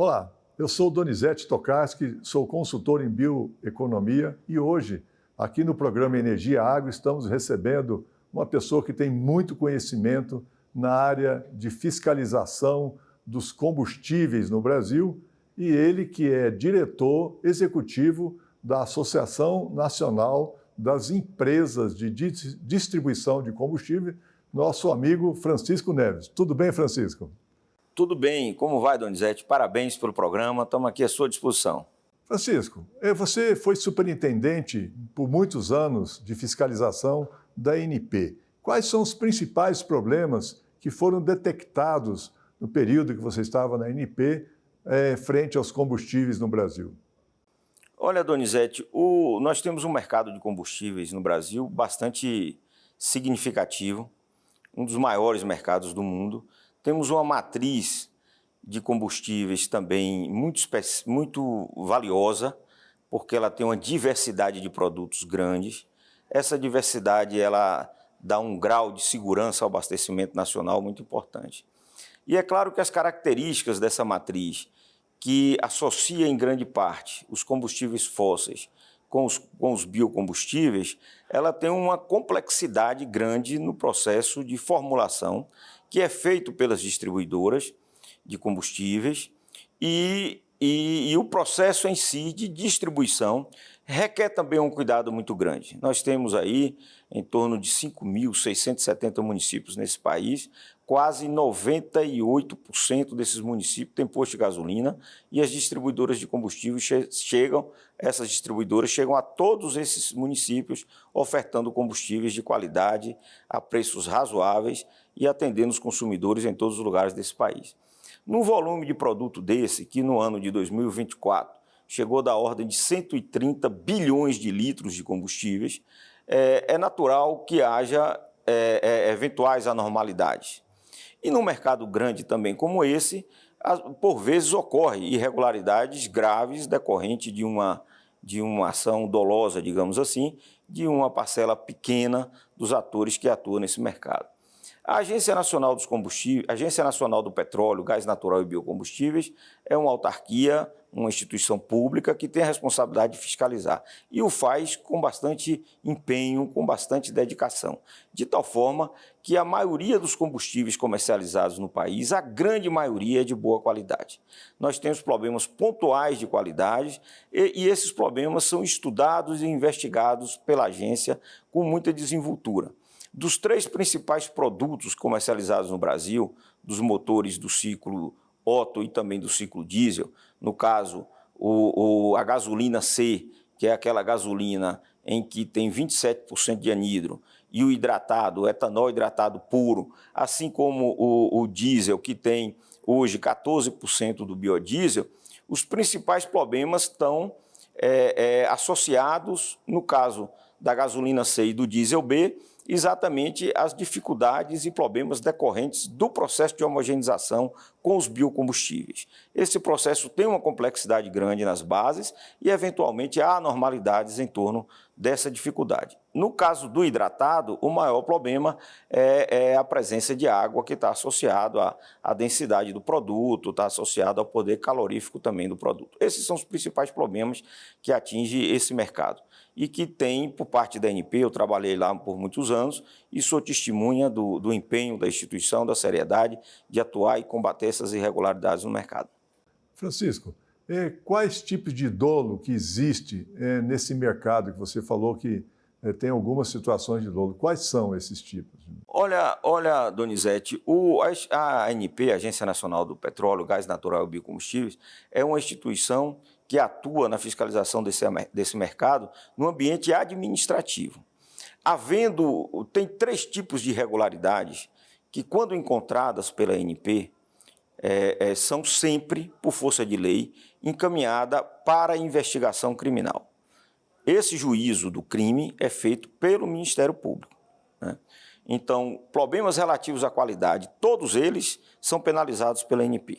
Olá, eu sou Donizete Tokarski, sou consultor em bioeconomia e hoje, aqui no programa Energia Agro, estamos recebendo uma pessoa que tem muito conhecimento na área de fiscalização dos combustíveis no Brasil e ele que é diretor executivo da Associação Nacional das Empresas de Distribuição de Combustível, nosso amigo Francisco Neves. Tudo bem, Francisco? Tudo bem. Como vai, Donizete? Parabéns pelo programa. Estamos aqui à sua disposição. Francisco, você foi superintendente por muitos anos de fiscalização da ANP. Quais são os principais problemas que foram detectados no período que você estava na ANP frente aos combustíveis no Brasil? Olha, Donizete, nós temos um mercado de combustíveis no Brasil bastante significativo, um dos maiores mercados do mundo. Temos uma matriz de combustíveis também muito valiosa, porque ela tem uma diversidade de produtos grandes. Essa diversidade ela dá um grau de segurança ao abastecimento nacional muito importante. E é claro que as características dessa matriz, que associa em grande parte os combustíveis fósseis com os biocombustíveis, ela tem uma complexidade grande no processo de formulação, que é feito pelas distribuidoras de combustíveis e o processo em si de distribuição requer também um cuidado muito grande. Nós temos aí em torno de 5.670 municípios nesse país, quase 98% desses municípios têm posto de gasolina e as distribuidoras de combustíveis essas distribuidoras chegam a todos esses municípios ofertando combustíveis de qualidade a preços razoáveis e atendendo os consumidores em todos os lugares desse país. No volume de produto desse, que no ano de 2024 chegou da ordem de 130 bilhões de litros de combustíveis, é natural que haja eventuais anormalidades. E num mercado grande também como esse, por vezes ocorre irregularidades graves decorrente de uma ação dolosa, digamos assim, de uma parcela pequena dos atores que atuam nesse mercado. A Agência Nacional dos Combustíveis, a Agência Nacional do Petróleo, Gás Natural e Biocombustíveis é uma autarquia, uma instituição pública que tem a responsabilidade de fiscalizar e o faz com bastante empenho, com bastante dedicação, de tal forma que a maioria dos combustíveis comercializados no país, a grande maioria é de boa qualidade. Nós temos problemas pontuais de qualidade e esses problemas são estudados e investigados pela agência com muita desenvoltura. Dos 3 principais produtos comercializados no Brasil, dos motores do ciclo Otto e também do ciclo diesel, no caso, a gasolina C, que é aquela gasolina em que tem 27% de anidro, e o hidratado, o etanol hidratado puro, assim como o diesel, que tem hoje 14% do biodiesel, os principais problemas estão associados, no caso da gasolina C e do diesel B, exatamente as dificuldades e problemas decorrentes do processo de homogeneização com os biocombustíveis. Esse processo tem uma complexidade grande nas bases e, eventualmente, há anormalidades em torno dessa dificuldade. No caso do hidratado, o maior problema é a presença de água, que está associado à densidade do produto, está associado ao poder calorífico também do produto. Esses são os principais problemas que atingem esse mercado e que tem, por parte da ANP, eu trabalhei lá por muitos anos e sou testemunha do empenho da instituição, da seriedade de atuar e combater essas irregularidades no mercado. Francisco, quais tipos de dolo que existe nesse mercado que você falou que tem algumas situações de dolo? Quais são esses tipos? Olha, Donizete, a ANP, a Agência Nacional do Petróleo, Gás Natural e Biocombustíveis, é uma instituição que atua na fiscalização desse mercado no ambiente administrativo. Tem 3 tipos de irregularidades que, quando encontradas pela ANP, são sempre, por força de lei, encaminhadas para a investigação criminal. Esse juízo do crime é feito pelo Ministério Público, né? Então, problemas relativos à qualidade, todos eles são penalizados pela ANP,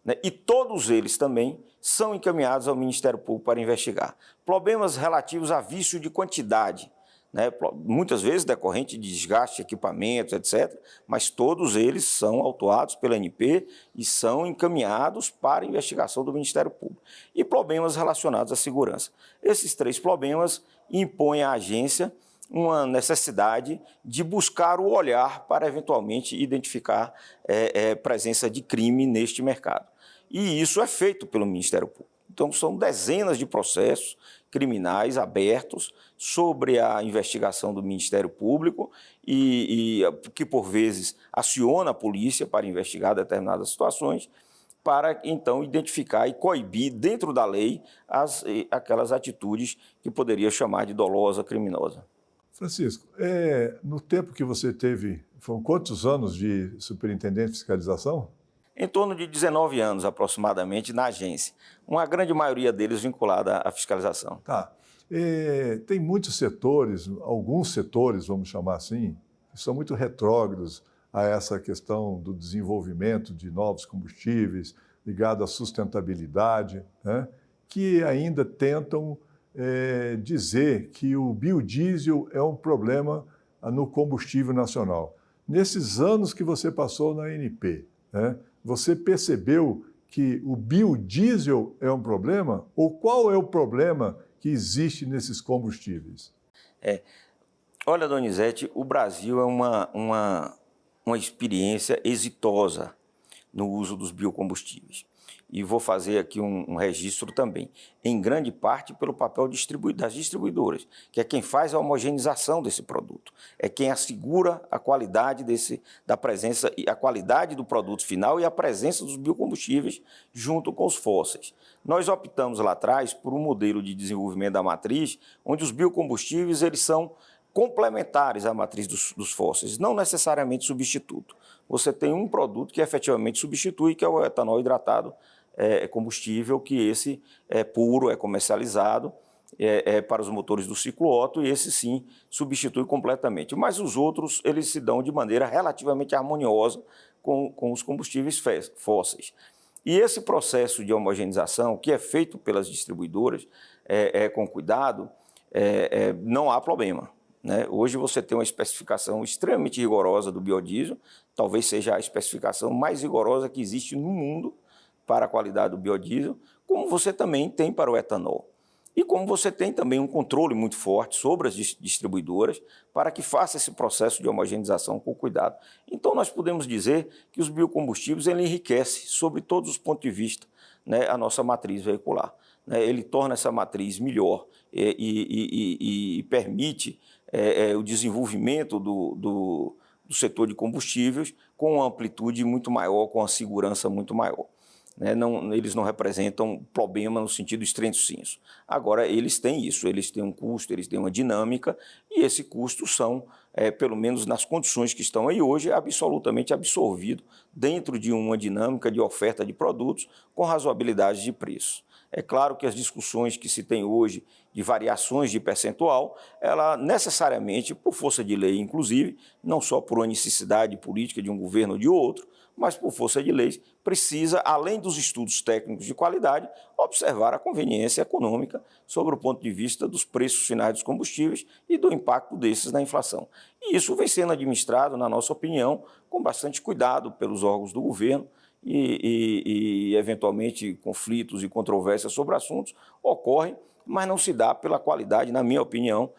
né? E todos eles também são encaminhados ao Ministério Público para investigar. Problemas relativos a vício de quantidade, né, muitas vezes decorrente de desgaste de equipamentos, etc., mas todos eles são autuados pela ANP e são encaminhados para a investigação do Ministério Público. E problemas relacionados à segurança. Esses 3 problemas impõem à agência uma necessidade de buscar o olhar para eventualmente identificar presença de crime neste mercado. E isso é feito pelo Ministério Público. Então, são dezenas de processos criminais abertos sobre a investigação do Ministério Público e que, por vezes, aciona a polícia para investigar determinadas situações, para, então, identificar e coibir, dentro da lei, aquelas atitudes que poderia chamar de dolosa, criminosa. Francisco, no tempo que você teve, foram quantos anos de superintendente de fiscalização? Em torno de 19 anos, aproximadamente, na agência. Uma grande maioria deles vinculada à fiscalização. Tá. Tem muitos setores, alguns setores, vamos chamar assim, que são muito retrógrados a essa questão do desenvolvimento de novos combustíveis, ligado à sustentabilidade, né, que ainda tentam dizer que o biodiesel é um problema no combustível nacional. Nesses anos que você passou na ANP, né, você percebeu que o biodiesel é um problema? Ou qual é o problema que existe nesses combustíveis? Olha, Donizete, o Brasil é uma experiência exitosa no uso dos biocombustíveis. E vou fazer aqui um registro também, em grande parte pelo papel das distribuidoras, que é quem faz a homogeneização desse produto, é quem assegura a qualidade da presença, a qualidade do produto final e a presença dos biocombustíveis junto com os fósseis. Nós optamos lá atrás por um modelo de desenvolvimento da matriz, onde os biocombustíveis eles são complementares à matriz dos fósseis, não necessariamente substituto. Você tem um produto que efetivamente substitui, que é o etanol hidratado combustível, que esse é puro, é comercializado para os motores do ciclo Otto, e esse sim substitui completamente. Mas os outros, eles se dão de maneira relativamente harmoniosa com os combustíveis fósseis. E esse processo de homogeneização, que é feito pelas distribuidoras com cuidado, não há problema. Né? Hoje você tem uma especificação extremamente rigorosa do biodiesel, talvez seja a especificação mais rigorosa que existe no mundo para a qualidade do biodiesel, como você também tem para o etanol. E como você tem também um controle muito forte sobre as distribuidoras para que faça esse processo de homogeneização com cuidado. Então, nós podemos dizer que os biocombustíveis ele enriquece, sobre todos os pontos de vista, né, a nossa matriz veicular. Né? Ele torna essa matriz melhor e permite o desenvolvimento do setor de combustíveis com uma amplitude muito maior, com uma segurança muito maior. Né? Eles não representam problema no sentido estrito sensu. Agora, eles têm isso, eles têm um custo, eles têm uma dinâmica, e esse custo são, pelo menos nas condições que estão aí hoje, absolutamente absorvido dentro de uma dinâmica de oferta de produtos com razoabilidade de preço. É claro que as discussões que se tem hoje de variações de percentual, ela necessariamente, por força de lei, inclusive, não só por uma necessidade política de um governo ou de outro, mas por força de leis, precisa, além dos estudos técnicos de qualidade, observar a conveniência econômica sobre o ponto de vista dos preços finais dos combustíveis e do impacto desses na inflação. E isso vem sendo administrado, na nossa opinião, com bastante cuidado pelos órgãos do governo, e eventualmente conflitos e controvérsias sobre assuntos ocorrem, mas não se dá pela qualidade, na minha opinião,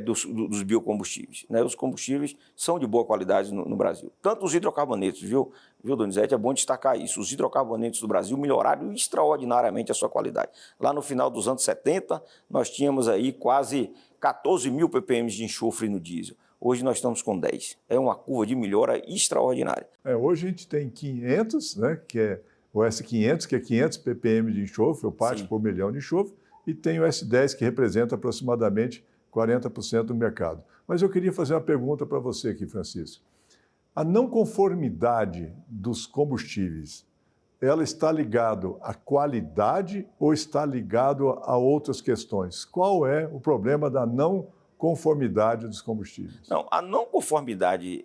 dos biocombustíveis. Né? Os combustíveis são de boa qualidade no Brasil. Tanto os hidrocarbonetos, viu, Donizete? É bom destacar isso. Os hidrocarbonetos do Brasil melhoraram extraordinariamente a sua qualidade. Lá no final dos anos 70, nós tínhamos aí quase 14 mil ppm de enxofre no diesel. Hoje nós estamos com 10. É uma curva de melhora extraordinária. Hoje a gente tem 500, né, que é o S500, que é 500 ppm de enxofre, ou parte por milhão de enxofre, e tem o S10, que representa aproximadamente 40% do mercado. Mas eu queria fazer uma pergunta para você aqui, Francisco. A não conformidade dos combustíveis, ela está ligada à qualidade ou está ligada a outras questões? Qual é o problema da não conformidade dos combustíveis? Não, a não conformidade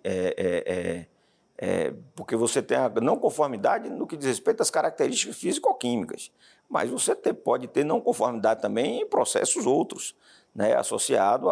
porque você tem a não conformidade no que diz respeito às características físico-químicas, mas você pode ter não conformidade também em processos outros. né, associado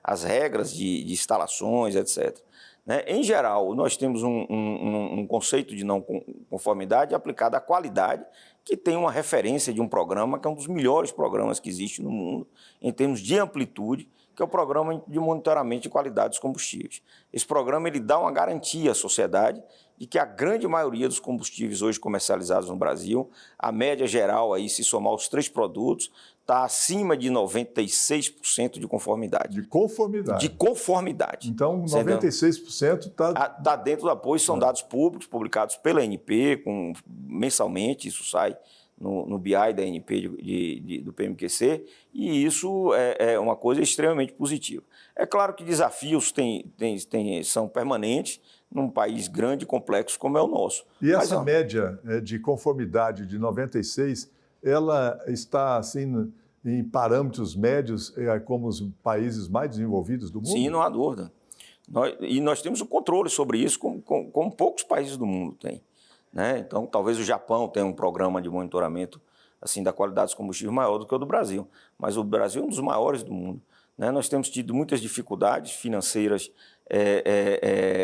às regras de instalações, etc. Né? Em geral, nós temos um conceito de não conformidade aplicado à qualidade, que tem uma referência de um programa que é um dos melhores programas que existe no mundo, em termos de amplitude, que é o Programa de Monitoramento de Qualidade dos Combustíveis. Esse programa ele dá uma garantia à sociedade de que a grande maioria dos combustíveis hoje comercializados no Brasil, a média geral, aí, se somar os 3 produtos, está acima de 96% de conformidade. De conformidade. De conformidade. Então, 96% está dentro do apoio, são dados públicos, publicados pela ANP, mensalmente, isso sai no BI da ANP do PMQC, e isso é uma coisa extremamente positiva. É claro que desafios são permanentes num país grande e complexo como é o nosso. E essa média de conformidade de 96, ela está assim em parâmetros médios como os países mais desenvolvidos do mundo? Sim, não há dúvida. Nós temos o controle sobre isso como poucos países do mundo têm. Né? Então, talvez o Japão tenha um programa de monitoramento assim, da qualidade dos combustíveis maior do que o do Brasil, mas o Brasil é um dos maiores do mundo. Né? Nós temos tido muitas dificuldades financeiras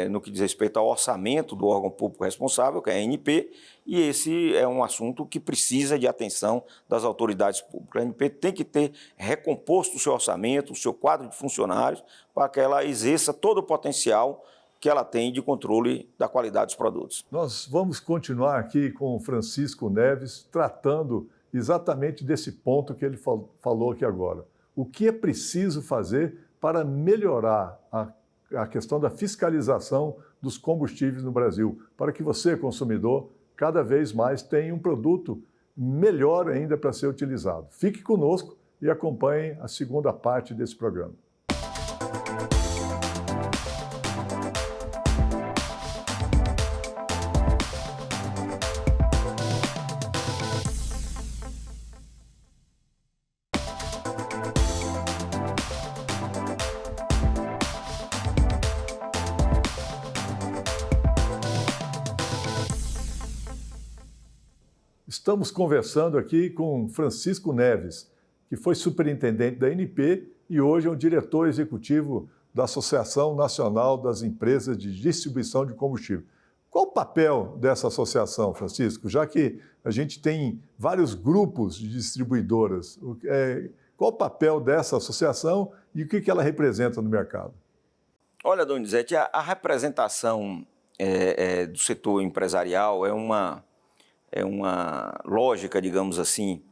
no que diz respeito ao orçamento do órgão público responsável, que é a ANP, e esse é um assunto que precisa de atenção das autoridades públicas. A ANP tem que ter recomposto o seu orçamento, o seu quadro de funcionários, para que ela exerça todo o potencial que ela tem de controle da qualidade dos produtos. Nós vamos continuar aqui com o Francisco Neves, tratando exatamente desse ponto que ele falou aqui agora. O que é preciso fazer para melhorar a questão da fiscalização dos combustíveis no Brasil, para que você, consumidor, cada vez mais tenha um produto melhor ainda para ser utilizado. Fique conosco e acompanhe a segunda parte desse programa. Estamos conversando aqui com Francisco Neves, que foi superintendente da ANP e hoje é o diretor executivo da Associação Nacional das Empresas de Distribuição de Combustível. Qual o papel dessa associação, Francisco? Já que a gente tem vários grupos de distribuidoras, qual o papel dessa associação e o que ela representa no mercado? Olha, Donizete, a representação do setor empresarial é uma lógica, digamos assim,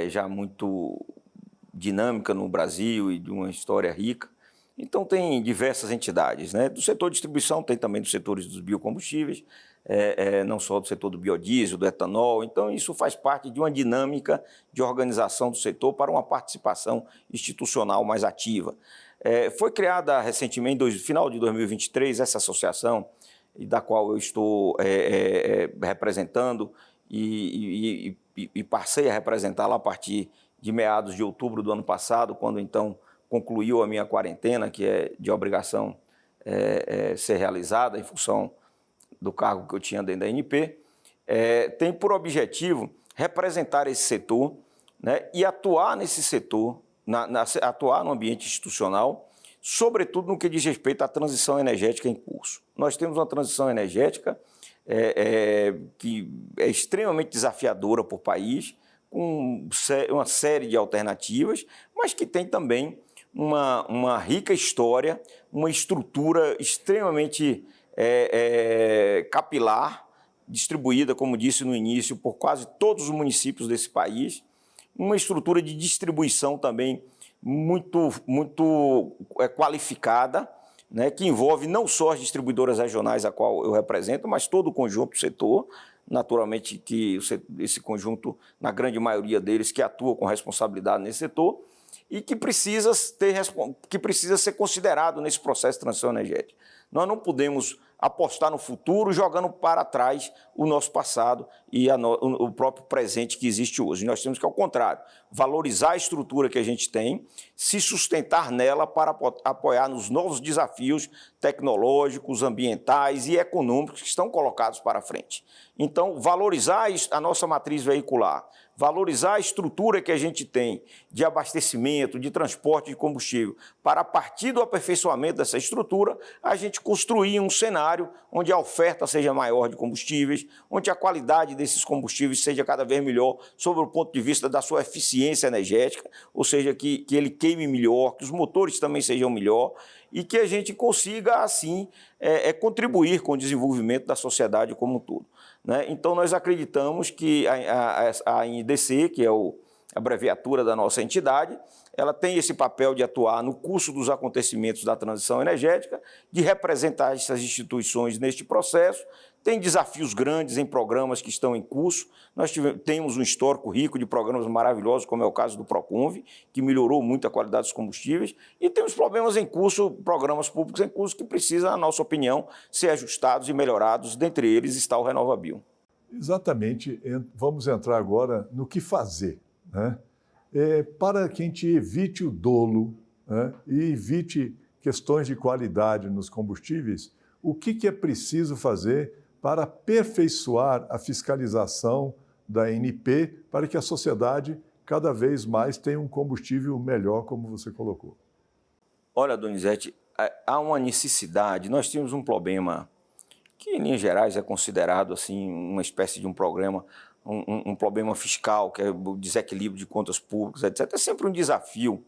já muito dinâmica no Brasil e de uma história rica. Então, tem diversas entidades, né? Do setor de distribuição, tem também dos setores dos biocombustíveis, não só do setor do biodiesel, do etanol. Então, isso faz parte de uma dinâmica de organização do setor para uma participação institucional mais ativa. Foi criada recentemente, no final de 2023, essa associação, e da qual eu estou representando e passei a representá-la a partir de meados de outubro do ano passado, quando então concluiu a minha quarentena, que é de obrigação ser realizada em função do cargo que eu tinha dentro da ANP, tem por objetivo representar esse setor, né, e atuar nesse setor, atuar no ambiente institucional, sobretudo no que diz respeito à transição energética em curso. Nós temos uma transição energética que é extremamente desafiadora para o país, com uma série de alternativas, mas que tem também uma rica história, uma estrutura extremamente capilar, distribuída, como disse no início, por quase todos os municípios desse país, uma estrutura de distribuição também muito qualificada, né, que envolve não só as distribuidoras regionais a qual eu represento, mas todo o conjunto do setor, naturalmente que esse conjunto, na grande maioria deles, que atua com responsabilidade nesse setor e que precisa ser considerado nesse processo de transição energética. Nós não podemos apostar no futuro jogando para trás o nosso passado e o próprio presente que existe hoje. Nós temos que, ao contrário, valorizar a estrutura que a gente tem, se sustentar nela para apoiar nos novos desafios tecnológicos, ambientais e econômicos que estão colocados para frente. Então, valorizar a nossa matriz veicular, valorizar a estrutura que a gente tem de abastecimento, de transporte de combustível, para a partir do aperfeiçoamento dessa estrutura, a gente construir um cenário onde a oferta seja maior de combustíveis, onde a qualidade desses combustíveis seja cada vez melhor sob o ponto de vista da sua eficiência energética, ou seja, que ele queime melhor, que os motores também sejam melhor e que a gente consiga, assim, contribuir com o desenvolvimento da sociedade como um todo, né? Então, nós acreditamos que a INDC, que é a abreviatura da nossa entidade, ela tem esse papel de atuar no curso dos acontecimentos da transição energética, de representar essas instituições neste processo. Tem desafios grandes em programas que estão em curso. Nós temos um histórico rico de programas maravilhosos, como é o caso do Proconv, que melhorou muito a qualidade dos combustíveis, e temos problemas em curso, programas públicos em curso, que precisam, na nossa opinião, ser ajustados e melhorados. Dentre eles está o RenovaBio. Exatamente. Vamos entrar agora no que fazer, né? Para que a gente evite o dolo, né, e evite questões de qualidade nos combustíveis, o que é preciso fazer para aperfeiçoar a fiscalização da ANP para que a sociedade cada vez mais tenha um combustível melhor, como você colocou? Olha, Donizete, há uma necessidade. Nós temos um problema que, em linhas gerais, é considerado assim, uma espécie de um problema fiscal, que é o desequilíbrio de contas públicas, etc. É sempre um desafio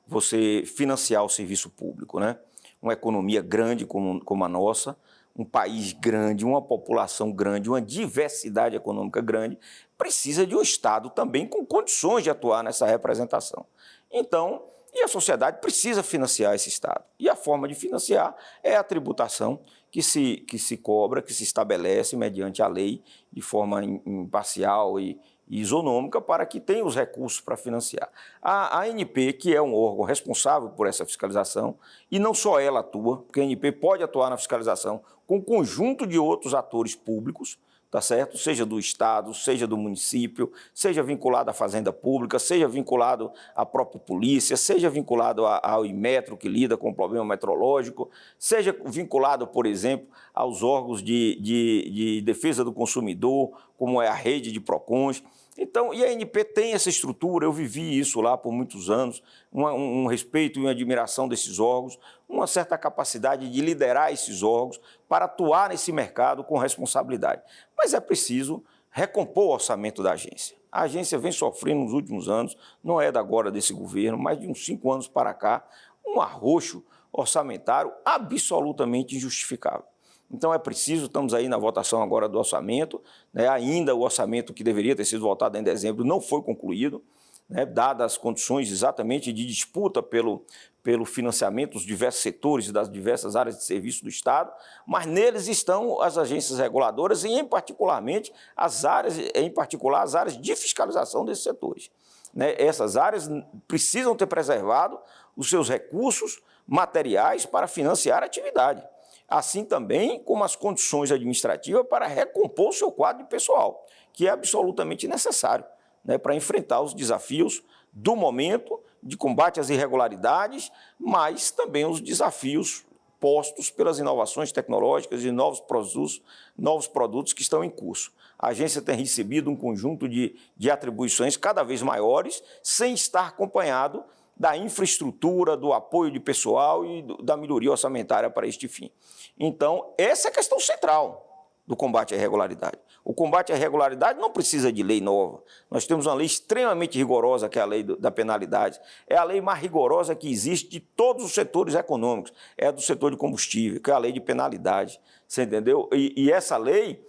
você financiar o serviço público, né? Uma economia grande como a nossa, um país grande, uma população grande, uma diversidade econômica grande, precisa de um Estado também com condições de atuar nessa representação. Então, e a sociedade precisa financiar esse Estado. E a forma de financiar é a tributação que se cobra, que se estabelece mediante a lei de forma imparcial e isonômica para que tenha os recursos para financiar. A ANP, que é um órgão responsável por essa fiscalização, e não só ela atua, porque a ANP pode atuar na fiscalização com um conjunto de outros atores públicos, tá certo? Seja do Estado, seja do município, seja vinculado à Fazenda Pública, seja vinculado à própria polícia, seja vinculado ao Inmetro, que lida com o problema meteorológico, seja vinculado, por exemplo, aos órgãos de defesa do consumidor, como é a rede de PROCONs. Então, e a ANP tem essa estrutura, eu vivi isso lá por muitos anos, um respeito e uma admiração desses órgãos, uma certa capacidade de liderar esses órgãos para atuar nesse mercado com responsabilidade. Mas é preciso recompor o orçamento da agência. A agência vem sofrendo nos últimos anos, não é da agora desse governo, mas de uns 5 anos para cá, um arroxo orçamentário absolutamente injustificável. Então é preciso, estamos aí na votação agora do orçamento, né, ainda o orçamento que deveria ter sido votado em dezembro não foi concluído, né, dadas as condições exatamente de disputa pelo financiamento dos diversos setores e das diversas áreas de serviço do Estado, mas neles estão as agências reguladoras e, em particular, as áreas de fiscalização desses setores, né? Essas áreas precisam ter preservado os seus recursos materiais para financiar a atividade, assim também como as condições administrativas para recompor o seu quadro de pessoal, que é absolutamente necessário, né, para enfrentar os desafios do momento de combate às irregularidades, mas também os desafios postos pelas inovações tecnológicas e novos produtos que estão em curso. A agência tem recebido um conjunto de atribuições cada vez maiores, sem estar acompanhado da infraestrutura, do apoio de pessoal e da melhoria orçamentária para este fim. Então, essa é a questão central do combate à irregularidade. O combate à irregularidade não precisa de lei nova. Nós temos uma lei extremamente rigorosa, que é a lei da penalidade. É a lei mais rigorosa que existe de todos os setores econômicos. É a do setor de combustível, que é a lei de penalidade. Você entendeu? E essa lei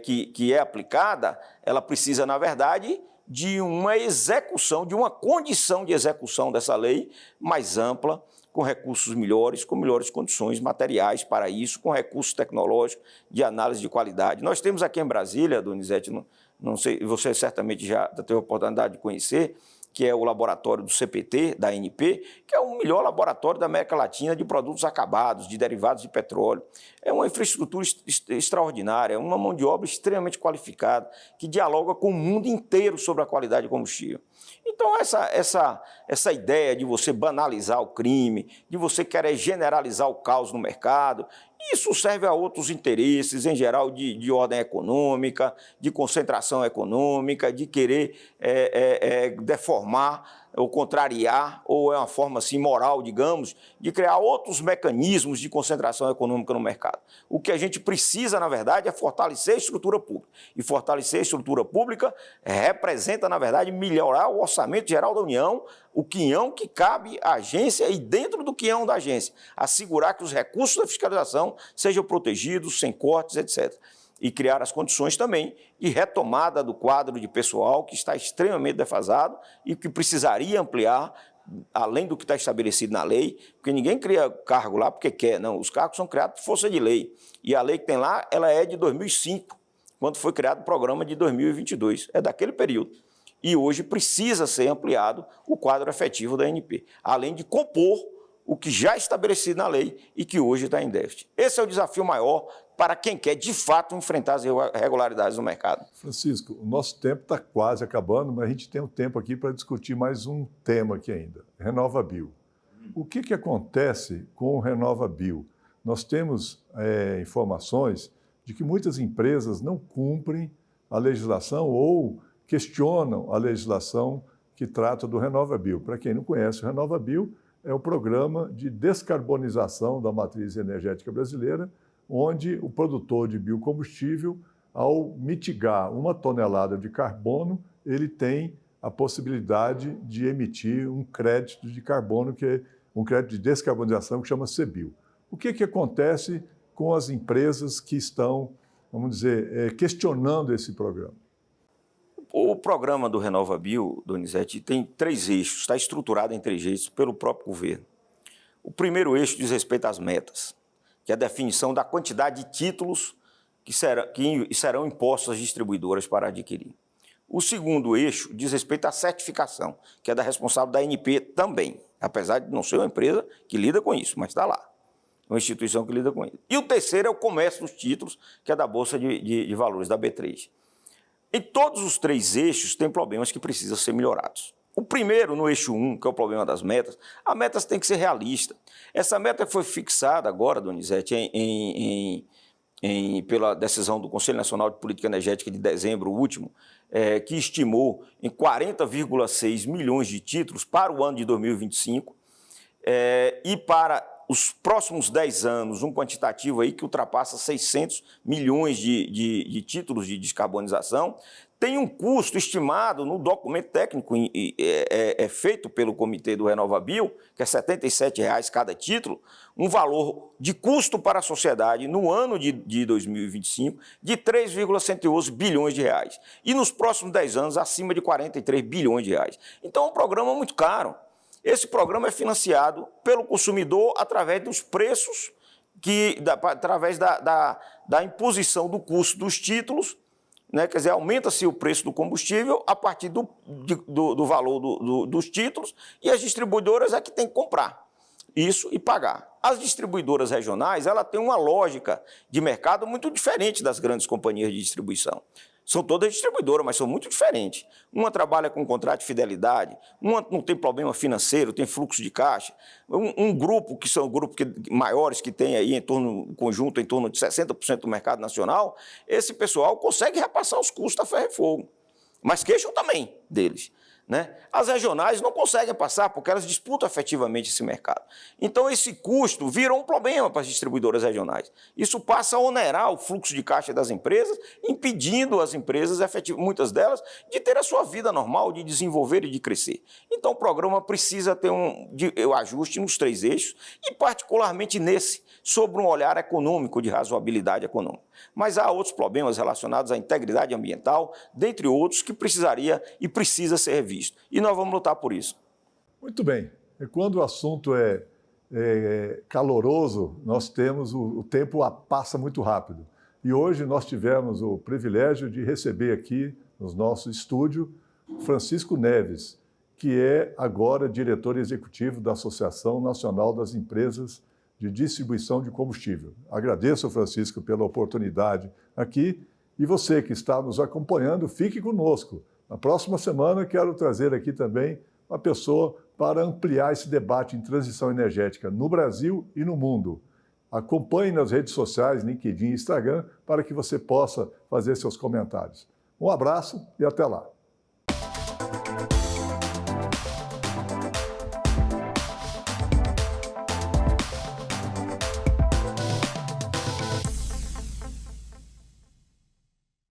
que é aplicada, ela precisa, na verdade, de uma execução, de uma condição de execução dessa lei mais ampla, com recursos melhores, com melhores condições materiais para isso, com recursos tecnológicos de análise de qualidade. Nós temos aqui em Brasília, Donizete, não sei, você certamente já teve a oportunidade de conhecer, que é o laboratório do CPT, da ANP, que é o melhor laboratório da América Latina de produtos acabados, de derivados de petróleo. É uma infraestrutura extraordinária, uma mão de obra extremamente qualificada, que dialoga com o mundo inteiro sobre a qualidade de combustível. Então, essa ideia de você banalizar o crime, de você querer generalizar o caos no mercado, Isso serve a outros interesses, em geral, de ordem econômica, de concentração econômica, de querer deformar ou contrariar, ou é uma forma assim, moral, digamos, de criar outros mecanismos de concentração econômica no mercado. O que a gente precisa, na verdade, é fortalecer a estrutura pública. E fortalecer a estrutura pública representa, na verdade, melhorar o orçamento geral da União, o quinhão que cabe à agência e, dentro do quinhão da agência, assegurar que os recursos da fiscalização sejam protegidos, sem cortes, etc. E criar as condições também de retomada do quadro de pessoal que está extremamente defasado e que precisaria ampliar, além do que está estabelecido na lei, porque ninguém cria cargo lá porque quer, não. Os cargos são criados por força de lei. E a lei que tem lá, ela é de 2005, quando foi criado o programa de 2022. É daquele período. E hoje precisa ser ampliado o quadro efetivo da ANP, além de compor o que já é estabelecido na lei e que hoje está em déficit. Esse é o desafio maior para quem quer, de fato, enfrentar as irregularidades no mercado. Francisco, o nosso tempo está quase acabando, mas a gente tem um tempo aqui para discutir mais um tema aqui ainda, RenovaBio. O que acontece com o RenovaBio? Nós temos informações de que muitas empresas não cumprem a legislação ou questionam a legislação que trata do RenovaBio. Para quem não conhece, o RenovaBio é o programa de descarbonização da matriz energética brasileira, onde o produtor de biocombustível, ao mitigar 1 tonelada de carbono, ele tem a possibilidade de emitir um crédito de carbono, que é um crédito de descarbonização, que chama CBIO. O que acontece com as empresas que estão, vamos dizer, questionando esse programa? O programa do RenovaBio, Donizete, tem 3 eixos, está estruturado em 3 eixos pelo próprio governo. O primeiro eixo diz respeito às metas, que é a definição da quantidade de títulos que serão impostos às distribuidoras para adquirir. O segundo eixo diz respeito à certificação, que é da responsável da ANP também, apesar de não ser uma empresa que lida com isso, mas está lá, uma instituição que lida com isso. E o terceiro é o comércio dos títulos, que é da Bolsa de Valores, da B3. Em todos os 3 eixos tem problemas que precisam ser melhorados. O primeiro, no eixo 1, que é o problema das metas, a meta tem que ser realista. Essa meta foi fixada agora, Donizete, pela decisão do Conselho Nacional de Política Energética de dezembro último, que estimou em 40,6 milhões de títulos para o ano de 2025 e para os próximos 10 anos, um quantitativo aí que ultrapassa 600 milhões de títulos de descarbonização, tem um custo estimado no documento técnico feito pelo comitê do RenovaBio, que é R$ 77,00 cada título, um valor de custo para a sociedade no ano de 2025 de 3,111 bilhões de reais. E nos próximos 10 anos, acima de 43 bilhões de reais. Então, é um programa muito caro. Esse programa é financiado pelo consumidor através dos preços, através da imposição do custo dos títulos, né? Quer dizer, aumenta-se o preço do combustível a partir do valor dos títulos e as distribuidoras é que têm que comprar isso e pagar. As distribuidoras regionais, ela tem uma lógica de mercado muito diferente das grandes companhias de distribuição. São todas distribuidoras, mas são muito diferentes. Uma trabalha com contrato de fidelidade, uma não tem problema financeiro, tem fluxo de caixa. Um grupo, que são grupos maiores, que tem aí conjunto em torno de 60% do mercado nacional, esse pessoal consegue repassar os custos a ferro e fogo, mas queixam também deles. Né? As regionais não conseguem passar porque elas disputam efetivamente esse mercado. Então, esse custo vira um problema para as distribuidoras regionais. Isso passa a onerar o fluxo de caixa das empresas, impedindo as empresas, muitas delas, de ter a sua vida normal, de desenvolver e de crescer. Então, o programa precisa ter um ajuste nos 3 eixos e, particularmente nesse, sobre um olhar econômico, de razoabilidade econômica. Mas há outros problemas relacionados à integridade ambiental, dentre outros, que precisaria e precisa ser revisto. E nós vamos lutar por isso. Muito bem. E quando o assunto é caloroso, nós temos o tempo passa muito rápido. E hoje nós tivemos o privilégio de receber aqui, no nosso estúdio, Francisco Neves, que é agora diretor executivo da Associação Nacional das Empresas de Distribuição de Combustível. Agradeço, Francisco, pela oportunidade aqui. E você que está nos acompanhando, fique conosco. Na próxima semana, quero trazer aqui também uma pessoa para ampliar esse debate em transição energética no Brasil e no mundo. Acompanhe nas redes sociais, LinkedIn e Instagram, para que você possa fazer seus comentários. Um abraço e até lá.